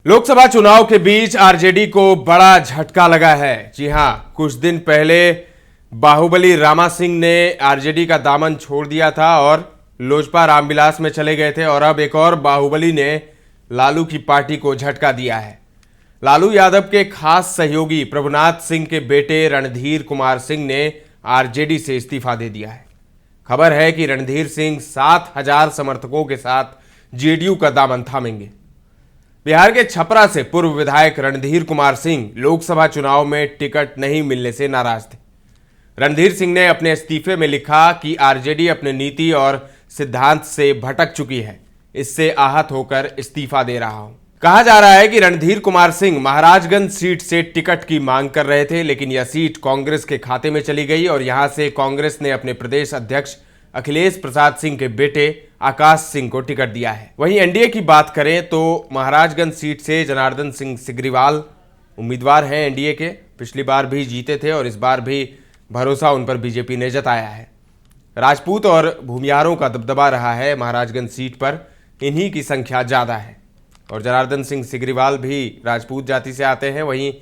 लोकसभा चुनाव के बीच आरजेडी को बड़ा झटका लगा है। जी हां, कुछ दिन पहले बाहुबली रामा सिंह ने आरजेडी का दामन छोड़ दिया था और लोजपा रामविलास में चले गए थे और अब एक और बाहुबली ने लालू की पार्टी को झटका दिया है। लालू यादव के खास सहयोगी प्रभुनाथ सिंह के बेटे रणधीर कुमार सिंह ने आरजेडी से इस्तीफा दे दिया है। खबर है कि रणधीर सिंह 7,000 समर्थकों के साथ जेडीयू का दामन थामेंगे। बिहार के छपरा से पूर्व विधायक रणधीर कुमार सिंह लोकसभा चुनाव में टिकट नहीं मिलने से नाराज थे। रणधीर सिंह ने अपने इस्तीफे में लिखा कि आरजेडी अपने नीति और सिद्धांत से भटक चुकी है, इससे आहत होकर इस्तीफा दे रहा हूं। कहा जा रहा है कि रणधीर कुमार सिंह महाराजगंज सीट से टिकट की मांग कर रहे थे, लेकिन यह सीट कांग्रेस के खाते में चली गई और यहां से कांग्रेस ने अपने प्रदेश अध्यक्ष अखिलेश प्रसाद सिंह के बेटे आकाश सिंह को टिकट दिया है। वहीं एनडीए की बात करें तो महाराजगंज सीट से जनार्दन सिंह सिग्रीवाल उम्मीदवार हैं एनडीए के। पिछली बार भी जीते थे और इस बार भी भरोसा उन पर बीजेपी ने जताया है। राजपूत और भूमियारों का दबदबा रहा है महाराजगंज सीट पर, इन्हीं की संख्या ज्यादा है और जनार्दन सिंह सिग्रीवाल भी राजपूत जाति से आते हैं। वहीं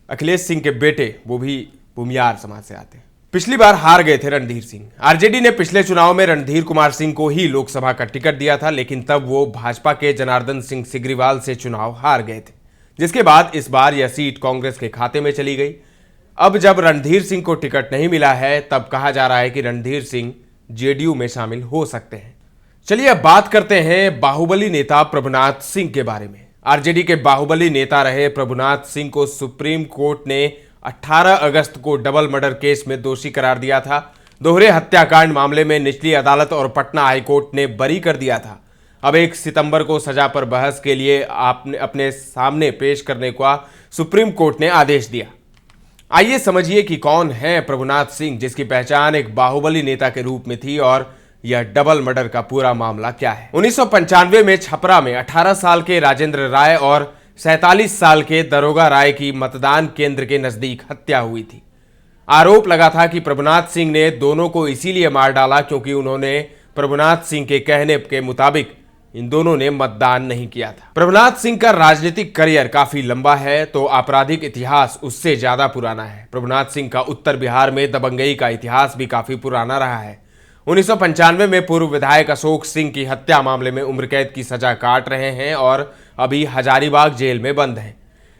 अखिलेश सिंह के बेटे वो भी भूमियार समाज से आते हैं। पिछली बार हार गए थे रणधीर सिंह। आरजेडी ने पिछले चुनाव में रणधीर कुमार सिंह को ही लोकसभा का टिकट दिया था, लेकिन तब वो भाजपा के जनार्दन सिंह सिग्रीवाल से चुनाव हार गए थे, जिसके बाद इस बार यह सीट कांग्रेस के खाते में चली गई। अब जब रणधीर सिंह को टिकट नहीं मिला है, तब कहा जा रहा है कि रणधीर सिंह जेडीयू में शामिल हो सकते हैं। चलिए अब बात करते हैं बाहुबली नेता प्रभुनाथ सिंह के बारे में। आरजेडी के बाहुबली नेता रहे प्रभुनाथ सिंह को सुप्रीम कोर्ट ने 18 अगस्त को डबल मर्डर केस में दोषी करार दिया था। दोहरे हत्याकांड मामले में निचली अदालत और पटना हाईकोर्ट ने बरी कर दिया था। अब 1 सितंबर को सजा पर बहस के लिए आपने अपने सामने पेश करने का सुप्रीम कोर्ट ने आदेश दिया। आइए समझिए कि कौन है प्रभुनाथ सिंह, जिसकी पहचान एक बाहुबली नेता के रूप में थी, और यह डबल मर्डर का पूरा मामला क्या है। 1995 में छपरा में 18 साल के राजेंद्र राय और 47 साल के दरोगा राय की मतदान केंद्र के नजदीक हत्या हुई थी। आरोप लगा था कि प्रभुनाथ सिंह ने दोनों को इसीलिए मार डाला क्योंकि उन्होंने प्रभुनाथ सिंह के कहने के मुताबिक इन दोनों ने मतदान नहीं किया था। प्रभुनाथ सिंह का राजनीतिक करियर काफी लंबा है तो आपराधिक इतिहास उससे ज्यादा पुराना है। प्रभुनाथ सिंह का उत्तर बिहार में दबंगई का इतिहास भी काफी पुराना रहा है। 1995 में पूर्व विधायक अशोक सिंह की हत्या मामले में उम्र कैद की सजा काट रहे हैं और अभी हजारीबाग जेल में बंद हैं।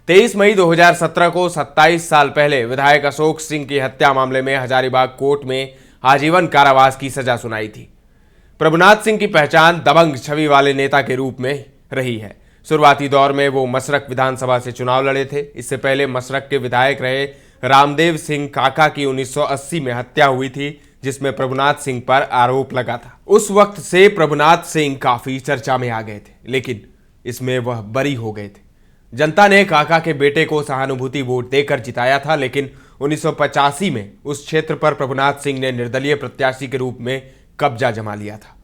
23 मई 2017 को 27 साल पहले विधायक अशोक सिंह की हत्या मामले में हजारीबाग कोर्ट में आजीवन कारावास की सजा सुनाई थी। प्रभुनाथ सिंह की पहचान दबंग छवि वाले नेता के रूप में रही है। शुरुआती दौर में वो मसरक विधानसभा से चुनाव लड़े थे। इससे पहले मसरक के विधायक रहे रामदेव सिंह काका की 1980 में हत्या हुई थी, जिसमें प्रभुनाथ सिंह पर आरोप लगा था। उस वक्त से प्रभुनाथ सिंह काफी चर्चा में आ गए थे, लेकिन इसमें वह बरी हो गए थे। जनता ने काका के बेटे को सहानुभूति वोट देकर जिताया था, लेकिन 1985 में उस क्षेत्र पर प्रभुनाथ सिंह ने निर्दलीय प्रत्याशी के रूप में कब्जा जमा लिया था।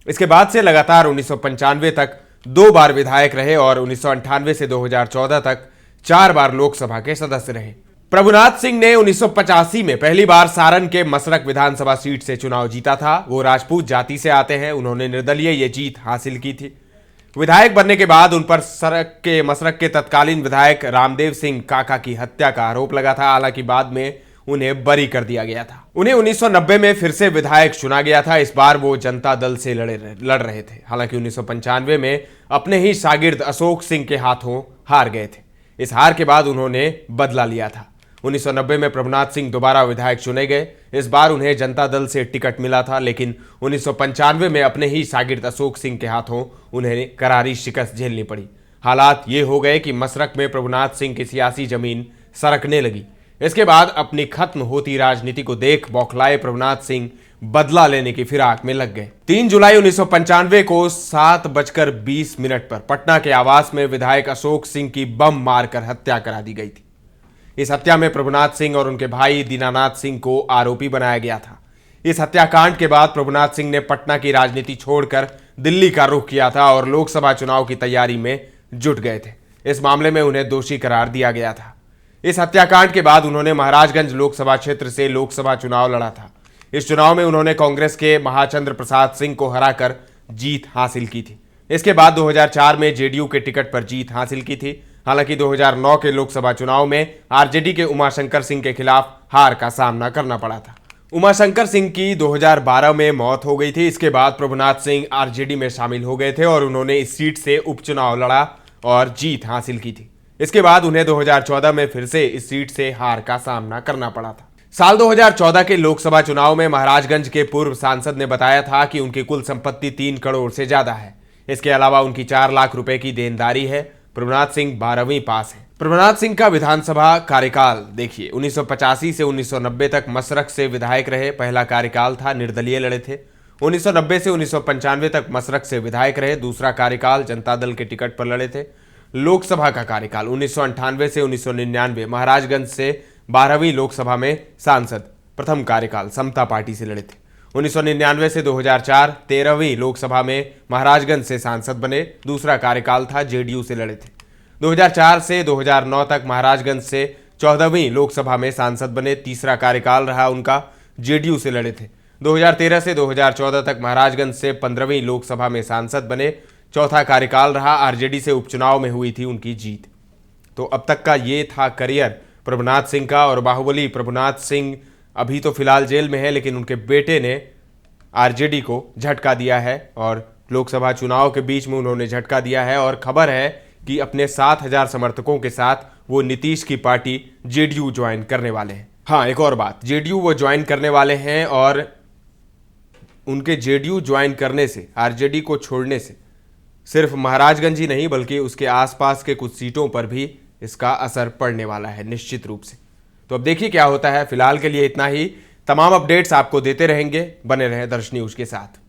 इसके बाद से लगातार 1995 तक 2 बार विधायक रहे और 1998 से 2014 तक 4 बार लोकसभा के सदस्य रहे। प्रभुनाथ सिंह ने 1985 में पहली बार सारण के मसरक विधानसभा सीट से चुनाव जीता था। वो राजपूत जाति से आते हैं। उन्होंने निर्दलीय ये जीत हासिल की थी। विधायक बनने के बाद उन पर मसरक के तत्कालीन विधायक रामदेव सिंह काका की हत्या का आरोप लगा था। हालांकि बाद में उन्हें बरी कर दिया गया था। उन्हें 1990 में फिर से विधायक चुना गया था। इस बार वो जनता दल से लड़ रहे थे। हालांकि 1995 में अपने ही शागिर्द अशोक सिंह के हाथों हार गए थे। इस हार के बाद उन्होंने बदला लिया था। 1990 में प्रभुनाथ सिंह दोबारा विधायक चुने गए। इस बार उन्हें जनता दल से टिकट मिला था, लेकिन 1995 में अपने ही शागिर्द अशोक सिंह के हाथों उन्हें करारी शिकस्त झेलनी पड़ी। हालात ये हो गए कि मसरक में प्रभुनाथ सिंह की सियासी जमीन सरकने लगी। इसके बाद अपनी खत्म होती राजनीति को देख बौखलाए प्रभुनाथ सिंह बदला लेने की फिराक में लग गए। 3 जुलाई 1995 को 7:20 पर पटना के आवास में विधायक अशोक सिंह की बम मारकर हत्या करा दी गई थी। इस हत्या में प्रभुनाथ सिंह और उनके भाई दीनानाथ सिंह को आरोपी बनाया गया था। इस हत्याकांड के बाद प्रभुनाथ सिंह ने पटना की राजनीति छोड़कर दिल्ली का रुख किया था और लोकसभा चुनाव की तैयारी में जुट गए थे। इस मामले में उन्हें दोषी करार दिया गया था। इस हत्याकांड के बाद उन्होंने महाराजगंज लोकसभा क्षेत्र से लोकसभा चुनाव लड़ा था। इस चुनाव में उन्होंने कांग्रेस के महाचंद्र प्रसाद सिंह को हराकर जीत हासिल की थी। इसके बाद 2004 में जेडीयू के टिकट पर जीत हासिल की थी। हालांकि 2009 के लोकसभा चुनाव में आरजेडी के उमाशंकर सिंह के खिलाफ हार का सामना करना पड़ा था। उमाशंकर सिंह की 2012 में मौत हो गई थी। इसके बाद प्रभुनाथ सिंह आरजेडी में शामिल हो गए थे और उन्होंने इस सीट से उपचुनाव लड़ा और जीत हासिल की थी। इसके बाद उन्हें 2014 में फिर से इस सीट से हार का सामना करना पड़ा था। साल 2014 के लोकसभा चुनाव में महाराजगंज के पूर्व सांसद ने बताया था कि उनकी कुल संपत्ति 3 करोड़ से ज्यादा है। इसके अलावा उनकी 4 लाख रुपए की देनदारी है। प्रभुनाथ सिंह 12वीं पास है। प्रभुनाथ सिंह का विधानसभा कार्यकाल देखिए, 1985 से 1990 तक मसरख से विधायक रहे। पहला कार्यकाल था, निर्दलीय लड़े थे। 1990 से 1995 तक मसरख से विधायक रहे। दूसरा कार्यकाल जनता दल के टिकट पर लड़े थे। लोकसभा का कार्यकाल 1998 से 1999, महाराजगंज से 12वीं लोकसभा में सांसद। प्रथम कार्यकाल समता पार्टी से लड़े थे। 1999 से 2004, 13वीं लोकसभा में महाराजगंज से सांसद बने। दूसरा कार्यकाल था, जेडीयू से लड़े थे। 2004 से 2009 तक महाराजगंज से 14वीं लोकसभा में सांसद बने। तीसरा कार्यकाल रहा उनका, जेडीयू से लड़े थे। 2013 से 2014 तक महाराजगंज से 15वीं लोकसभा में सांसद बने। चौथा कार्यकाल रहा, आरजेडी से उपचुनाव में हुई थी उनकी जीत। तो अब तक का ये था करियर प्रभुनाथ सिंह का। और बाहुबली प्रभुनाथ सिंह अभी तो फिलहाल जेल में है, लेकिन उनके बेटे ने आरजेडी को झटका दिया है और लोकसभा चुनाव के बीच में उन्होंने झटका दिया है। और खबर है कि अपने 7,000 समर्थकों के साथ वो नीतीश की पार्टी जेडीयू ज्वाइन करने वाले हैं। हाँ, एक और बात, जेडीयू वो ज्वाइन करने वाले हैं और उनके जेडीयू ज्वाइन करने से, आरजेडी को छोड़ने से सिर्फ महाराजगंज ही नहीं बल्कि उसके आसपास के कुछ सीटों पर भी इसका असर पड़ने वाला है निश्चित रूप से। तो अब देखिए क्या होता है। फिलहाल के लिए इतना ही। तमाम अपडेट्स आपको देते रहेंगे। बने रहें दर्श न्यूज के साथ।